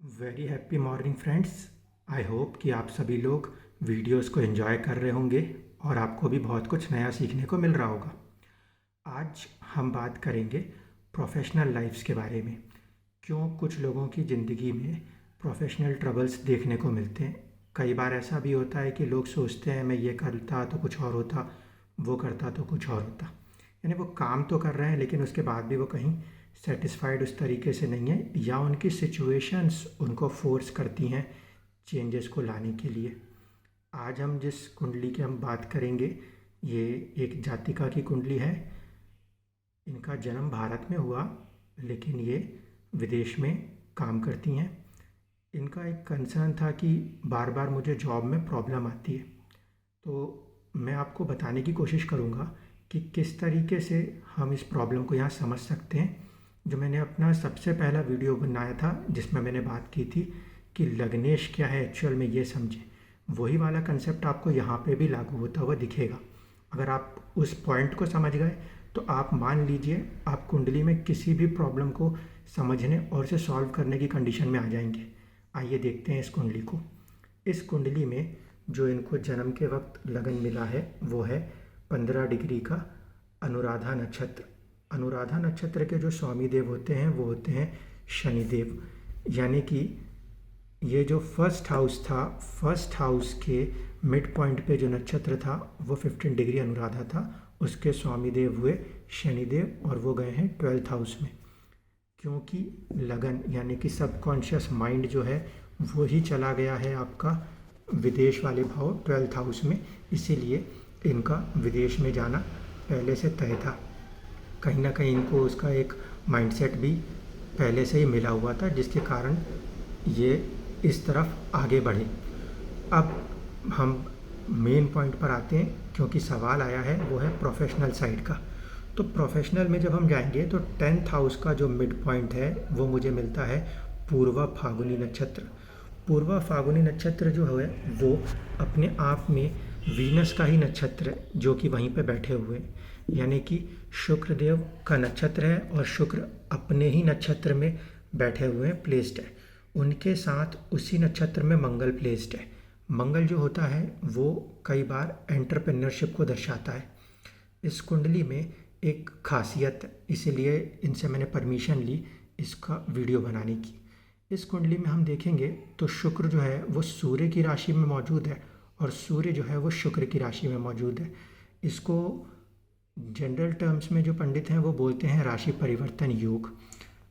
Very happy morning friends. I hope कि आप सभी लोग वीडियोस को एंजॉय कर रहे होंगे और आपको भी बहुत कुछ नया सीखने को मिल रहा होगा। आज हम बात करेंगे प्रोफेशनल लाइफ्स के बारे में। क्यों कुछ लोगों की ज़िंदगी में प्रोफेशनल ट्रबल्स देखने को मिलते हैं। कई बार ऐसा भी होता है कि लोग सोचते हैं मैं ये करता तो कुछ और होता, वो करता तो कुछ और होता। यानी वो काम तो कर रहे हैं लेकिन उसके बाद भी वो कहीं सेटिस्फाइड उस तरीके से नहीं है, या उनकी सिचुएशंस उनको फोर्स करती हैं चेंजेस को लाने के लिए। आज हम जिस कुंडली की हम बात करेंगे, ये एक जातिका की कुंडली है। इनका जन्म भारत में हुआ लेकिन ये विदेश में काम करती हैं। इनका एक कंसर्न था कि बार बार मुझे जॉब में प्रॉब्लम आती है। तो मैं आपको बताने की कोशिश करूँगा कि किस तरीके से हम इस प्रॉब्लम को यहाँ समझ सकते हैं। जो मैंने अपना सबसे पहला वीडियो बनाया था जिसमें मैंने बात की थी कि लग्नेश क्या है एक्चुअल में, ये समझें, वही वाला कंसेप्ट आपको यहाँ पे भी लागू होता हुआ दिखेगा। अगर आप उस पॉइंट को समझ गए तो आप मान लीजिए आप कुंडली में किसी भी प्रॉब्लम को समझने और उसे सॉल्व करने की कंडीशन में आ जाएंगे। आइए देखते हैं इस कुंडली को। इस कुंडली में जो इनको जन्म के वक्त लगन मिला है वो है 15 डिग्री का अनुराधा नक्षत्र। अनुराधा नक्षत्र के जो स्वामी देव होते हैं वो होते हैं शनिदेव। यानी कि ये जो फर्स्ट हाउस था, फर्स्ट हाउस के मिड पॉइंट पे जो नक्षत्र था वो 15 डिग्री अनुराधा था, उसके स्वामी देव हुए शनिदेव और वो गए हैं 12th हाउस में। क्योंकि लगन यानी कि सबकॉन्शियस माइंड जो है वो ही चला गया है आपका विदेश वाले भाव 12th हाउस में, इसीलिए इनका विदेश में जाना पहले से तय था। कहीं ना कहीं इनको उसका एक माइंडसेट भी पहले से ही मिला हुआ था जिसके कारण ये इस तरफ आगे बढ़े। अब हम मेन पॉइंट पर आते हैं क्योंकि सवाल आया है वो है प्रोफेशनल साइड का। तो प्रोफेशनल में जब हम जाएंगे तो 10th हाउस का जो मिड पॉइंट है वो मुझे मिलता है पूर्वा फाल्गुनी नक्षत्र। पूर्वा फाल्गुनी नक्षत्र जो है वो अपने आप में वीनस का ही नक्षत्र है जो कि वहीं पे बैठे हुए हैं। यानी कि शुक्रदेव का नक्षत्र है और शुक्र अपने ही नक्षत्र में बैठे हुए हैं, प्लेस्ड है। उनके साथ उसी नक्षत्र में मंगल प्लेस्ड है। मंगल जो होता है वो कई बार एंटरप्रेन्योरशिप को दर्शाता है। इस कुंडली में एक खासियत, इसीलिए इनसे मैंने परमिशन ली इसका वीडियो बनाने की। इस कुंडली में हम देखेंगे तो शुक्र जो है वो सूर्य की राशि में मौजूद है और सूर्य जो है वो शुक्र की राशि में मौजूद है। इसको जनरल टर्म्स में जो पंडित हैं वो बोलते हैं राशि परिवर्तन योग।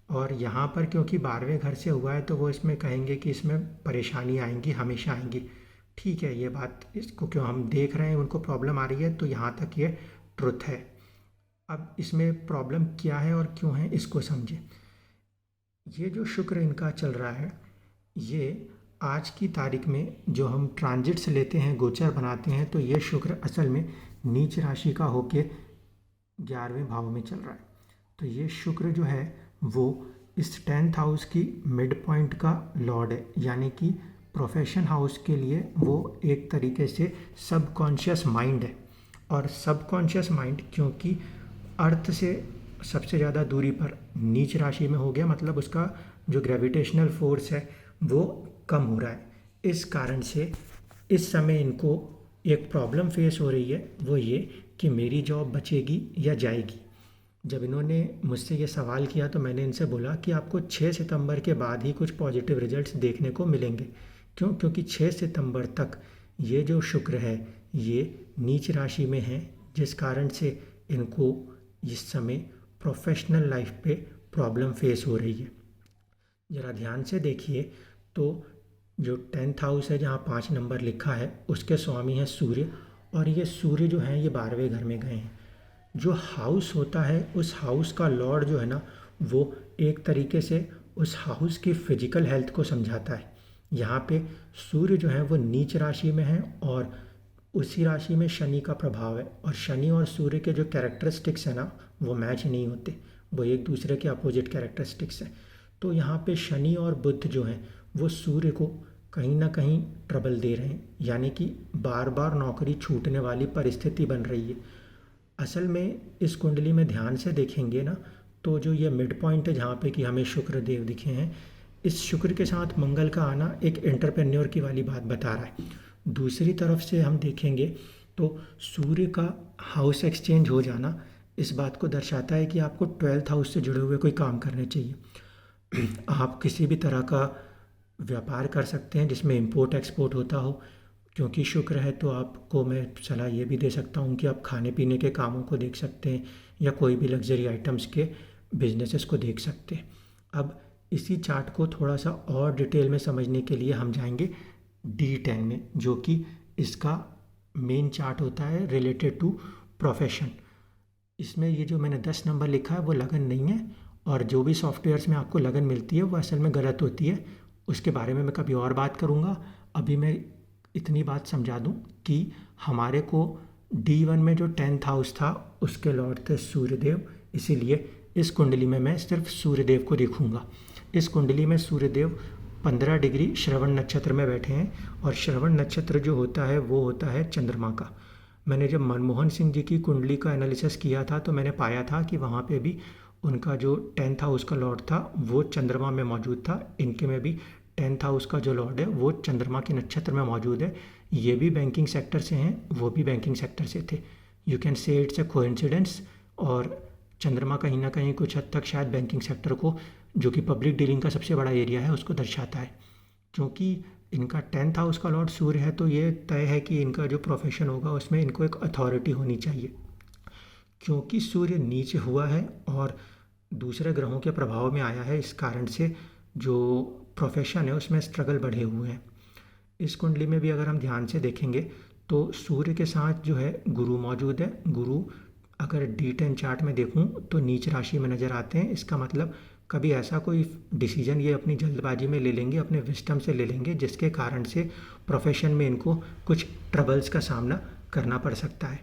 और यहाँ पर क्योंकि 12वें घर से हुआ है तो वो इसमें कहेंगे कि इसमें परेशानी आएंगी, हमेशा आएंगी। ठीक है, ये बात इसको क्यों हम देख रहे हैं उनको प्रॉब्लम आ रही है तो यहाँ तक ये ट्रुथ है। अब इसमें प्रॉब्लम क्या है और क्यों है इसको समझें। ये जो शुक्र इनका चल रहा है ये आज की तारीख में जो हम ट्रांजिट्स लेते हैं, गोचर बनाते हैं, तो ये शुक्र असल में नीच राशि का होके 11वें भाव में चल रहा है। तो ये शुक्र जो है वो इस 10th हाउस की मिड पॉइंट का लॉर्ड है। यानी कि प्रोफेशन हाउस के लिए वो एक तरीके से सबकॉन्शियस माइंड है। और सबकॉन्शियस माइंड क्योंकि अर्थ से सबसे ज़्यादा दूरी पर नीच राशि में हो गया, मतलब उसका जो ग्रेविटेशनल फोर्स है वो कम हो रहा है। इस कारण से इस समय इनको एक प्रॉब्लम फेस हो रही है, वो ये कि मेरी जॉब बचेगी या जाएगी। जब इन्होंने मुझसे ये सवाल किया तो मैंने इनसे बोला कि आपको 6 सितंबर के बाद ही कुछ पॉजिटिव रिजल्ट्स देखने को मिलेंगे। क्यों? क्योंकि 6 सितंबर तक ये जो शुक्र है ये नीच राशि में है, जिस कारण से इनको इस समय प्रोफेशनल लाइफ पे प्रॉब्लम फेस हो रही है। ज़रा ध्यान से देखिए तो जो 10th हाउस है जहाँ 5 नंबर लिखा है उसके स्वामी हैं सूर्य, और ये सूर्य जो हैं ये 12वें घर में गए हैं। जो हाउस होता है उस हाउस का लॉर्ड जो है ना वो एक तरीके से उस हाउस की फिजिकल हेल्थ को समझाता है। यहाँ पे सूर्य जो है वो नीच राशि में है और उसी राशि में शनि का प्रभाव है, और शनि और सूर्य के जो कैरेक्टरिस्टिक्स हैं ना वो मैच नहीं होते, वो एक दूसरे के अपोजिट कैरेक्टरिस्टिक्स हैं। तो यहाँ पे शनि और बुध जो हैं वो सूर्य को कहीं ना कहीं ट्रबल दे रहे हैं, यानी कि बार बार नौकरी छूटने वाली परिस्थिति बन रही है। असल में इस कुंडली में ध्यान से देखेंगे ना तो जो ये मिड पॉइंट है जहाँ पे कि हमें शुक्र देव दिखे हैं, इस शुक्र के साथ मंगल का आना एक एंटरप्रेन्योर की वाली बात बता रहा है। दूसरी तरफ से हम देखेंगे तो सूर्य का हाउस एक्सचेंज हो जाना इस बात को दर्शाता है कि आपको 12th हाउस से जुड़े हुए कोई काम करने चाहिए। आप किसी भी तरह का व्यापार कर सकते हैं जिसमें इंपोर्ट एक्सपोर्ट होता हो। क्योंकि शुक्र है तो आपको मैं सलाह ये भी दे सकता हूँ कि आप खाने पीने के कामों को देख सकते हैं या कोई भी लग्जरी आइटम्स के बिजनेसेस को देख सकते हैं। अब इसी चार्ट को थोड़ा सा और डिटेल में समझने के लिए हम जाएंगे D10 में, जो कि इसका मेन चार्ट होता है रिलेटेड टू प्रोफेशन। इसमें ये जो मैंने 10 नंबर लिखा है वो लगन नहीं है, और जो भी सॉफ्टवेयर्स में आपको लगन मिलती है वो असल में गलत होती है। उसके बारे में मैं कभी और बात करूँगा। अभी मैं इतनी बात समझा दूँ कि हमारे को D1 में जो 10th हाउस था उसके लॉर्ड थे सूर्यदेव, इसीलिए इस कुंडली में मैं सिर्फ सूर्यदेव को देखूँगा। इस कुंडली में सूर्यदेव 15 डिग्री श्रवण नक्षत्र में बैठे हैं, और श्रवण नक्षत्र जो होता है वो होता है चंद्रमा का। मैंने जब मनमोहन सिंह जी की कुंडली का एनालिसिस किया था तो मैंने पाया था कि वहाँ पे भी उनका जो 10th हाउस का लॉर्ड था वो चंद्रमा में मौजूद था। इनके में भी 10th हाउस का जो लॉर्ड है वो चंद्रमा के नक्षत्र में मौजूद है। ये भी बैंकिंग सेक्टर से हैं, वो भी बैंकिंग सेक्टर से थे। You can say it's a coincidence. और चंद्रमा कहीं ना कहीं कुछ हद तक शायद बैंकिंग सेक्टर को, जो कि पब्लिक डीलिंग का सबसे बड़ा एरिया है, उसको दर्शाता है। क्योंकि इनका 10th हाउस का लॉर्ड सूर्य है तो ये तय है कि इनका जो प्रोफेशन होगा उसमें इनको एक अथॉरिटी होनी चाहिए। क्योंकि सूर्य नीचे हुआ है और दूसरे ग्रहों के प्रभाव में आया है, इस कारण से जो प्रोफेशन है उसमें स्ट्रगल बढ़े हुए हैं। इस कुंडली में भी अगर हम ध्यान से देखेंगे तो सूर्य के साथ जो है गुरु मौजूद है। गुरु अगर D10 चार्ट में देखूं तो नीच राशि में नज़र आते हैं। इसका मतलब कभी ऐसा कोई डिसीजन ये अपनी जल्दबाजी में ले लेंगे, अपने विस्डम से ले लेंगे, जिसके कारण से प्रोफेशन में इनको कुछ ट्रबल्स का सामना करना पड़ सकता है।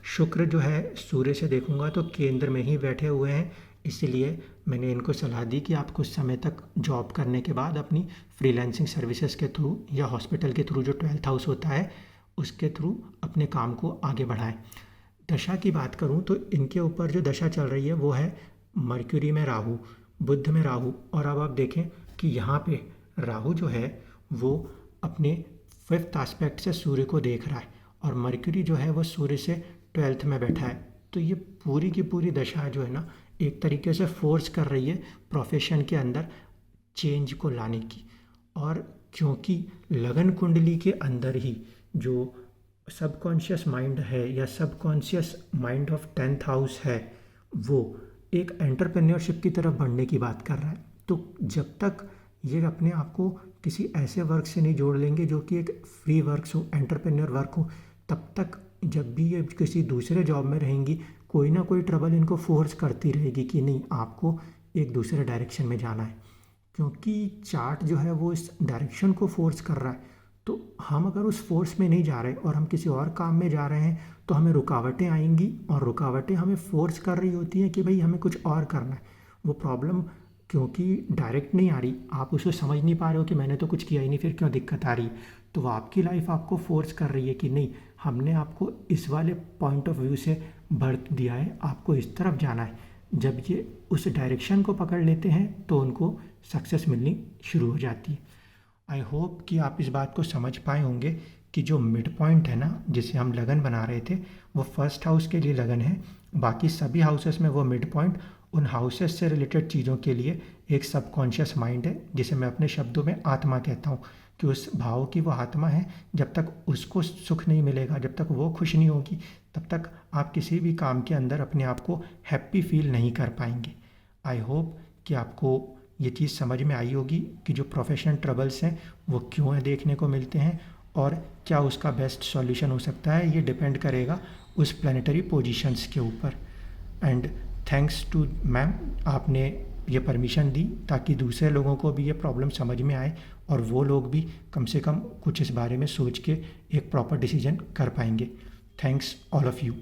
शुक्र जो है सूर्य से देखूंगा तो केंद्र में ही बैठे हुए हैं, इसीलिए मैंने इनको सलाह दी कि आप कुछ समय तक जॉब करने के बाद अपनी फ्रीलांसिंग सर्विसेज के थ्रू या हॉस्पिटल के थ्रू जो 12th हाउस होता है उसके थ्रू अपने काम को आगे बढ़ाएं। दशा की बात करूं तो इनके ऊपर जो दशा चल रही है वो है मर्क्यूरी में राहु, बुध में राहु। और अब आप देखें कि यहाँ पे राहु जो है वो अपने 5th एस्पेक्ट से सूर्य को देख रहा है, और मर्क्यूरी जो है वो सूर्य से 12th में बैठा है। तो ये पूरी की पूरी दशा जो है ना एक तरीके से फोर्स कर रही है प्रोफेशन के अंदर चेंज को लाने की। और क्योंकि लगन कुंडली के अंदर ही जो सबकॉन्शियस माइंड है या subconscious mind of 10th house है वो एक एंटरप्रेन्योरशिप की तरफ बढ़ने की बात कर रहा है। तो जब तक ये अपने आप को किसी ऐसे वर्क से नहीं जोड़ लेंगे जो कि एक फ्री वर्क हो, एंटरप्रेन्योर वर्क हो, तब तक जब भी ये किसी दूसरे जॉब में रहेंगी कोई ना कोई ट्रबल इनको फोर्स करती रहेगी कि नहीं आपको एक दूसरे डायरेक्शन में जाना है। क्योंकि चार्ट जो है वो इस डायरेक्शन को फोर्स कर रहा है, तो हम अगर उस फोर्स में नहीं जा रहे और हम किसी और काम में जा रहे हैं तो हमें रुकावटें आएंगी, और रुकावटें हमें फोर्स कर रही होती हैं कि भाई हमें कुछ और करना है। वो प्रॉब्लम क्योंकि डायरेक्ट नहीं आ रही, आप उसे समझ नहीं पा रहे हो कि मैंने तो कुछ किया ही नहीं, फिर क्यों दिक्कत आ रही है, तो वो आपकी लाइफ आपको फोर्स कर रही है कि नहीं हमने आपको इस वाले पॉइंट ऑफ व्यू से बर्थ दिया है, आपको इस तरफ जाना है। जब ये उस डायरेक्शन को पकड़ लेते हैं तो उनको सक्सेस मिलनी शुरू हो जाती है। आई होप कि आप इस बात को समझ पाए होंगे कि जो मिड पॉइंट है ना जिसे हम लगन बना रहे थे वो 1st हाउस के लिए लगन है, बाकी सभी हाउसेस में वो मिड पॉइंट उन हाउसेस से रिलेटेड चीज़ों के लिए एक सबकॉन्शियस माइंड है, जिसे मैं अपने शब्दों में आत्मा कहता हूँ कि उस भाव की वो आत्मा है। जब तक उसको सुख नहीं मिलेगा, जब तक वो खुश नहीं होगी, तब तक आप किसी भी काम के अंदर अपने आप को हैप्पी फील नहीं कर पाएंगे। आई होप कि आपको ये चीज़ समझ में आई होगी कि जो प्रोफेशनल ट्रबल्स हैं वो क्यों है देखने को मिलते हैं और क्या उसका बेस्ट सॉल्यूशन हो सकता है। ये डिपेंड करेगा उस प्लानिटरी पोजीशंस के ऊपर। एंड थैंक्स टू मैम, आपने ये परमिशन दी ताकि दूसरे लोगों को भी ये प्रॉब्लम समझ में आए और वो लोग भी कम से कम कुछ इस बारे में सोच के एक प्रॉपर डिसीजन कर पाएंगे। Thanks all of you.